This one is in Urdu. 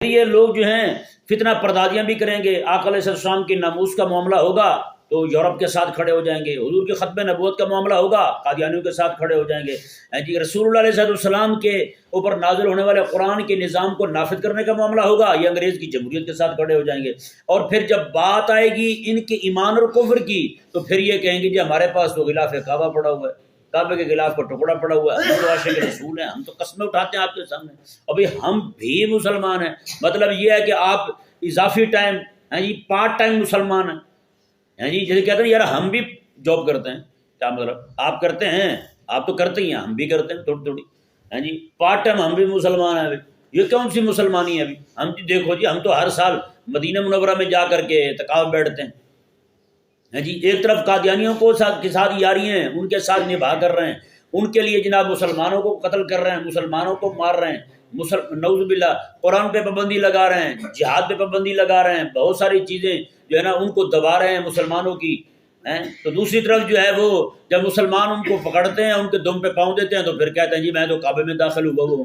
یہ لوگ جو ہیں فتنہ پردازیاں بھی کریں گے، آقا علیہ السلام کی ناموس کا معاملہ ہوگا تو یورپ کے ساتھ کھڑے ہو جائیں گے، حضور کے ختم نبوت کا معاملہ ہوگا قادیانیوں کے ساتھ کھڑے ہو جائیں گے، جی رسول اللہ علیہ السلام کے اوپر نازل ہونے والے قرآن کے نظام کو نافذ کرنے کا معاملہ ہوگا، یہ انگریز کی جمہوریت کے ساتھ کھڑے ہو جائیں گے۔ اور پھر جب بات آئے گی ان کے ایمان اور کفر کی تو پھر یہ کہیں گے جی ہمارے پاس تو غلاف کعبہ پڑا ہوا ہے، کعبے کے غلاف کا ٹکڑا پڑا ہوا ہے، ہم تو عاشق رسول ہیں، ہم تو قسمیں اٹھاتے ہیں آپ کے سامنے، ابھی ہم بھی مسلمان ہیں۔ مطلب یہ ہے کہ آپ اضافی ٹائم جی پارٹ ٹائم مسلمان ہیں جی، جیسے کہتے ہیں یار ہم بھی جاب کرتے ہیں، کیا مطلب آپ کرتے ہیں، آپ تو کرتے ہی ہیں، ہم بھی کرتے ہیں تھوڑی تھوڑی جی پارٹ ٹائم، ہم بھی مسلمان ہیں۔ ابھی یہ کون سی مسلمانی ہے؟ ابھی ہم دیکھو جی، ہم تو ہر سال مدینہ منورہ میں جا کر کے اعتکاف بیٹھتے ہیں جی، ایک طرف قادیانیوں کے ساتھ یاری ہیں، ان کے ساتھ نبھا کر رہے ہیں، ان کے لیے جناب مسلمانوں کو قتل کر رہے ہیں، مسلمانوں کو مار رہے ہیں، نعوذ باللہ قرآن پہ پابندی لگا رہے ہیں، جہاد پہ پابندی لگا رہے ہیں، بہت ساری چیزیں جو ہے نا ان کو دبا رہے ہیں مسلمانوں کی ہیں۔ تو دوسری طرف جو ہے وہ جب مسلمان ان کو پکڑتے ہیں، ان کے دم پہ پاؤں دیتے ہیں تو پھر کہتے ہیں جی میں تو کعبے میں داخل ہوا ہوں۔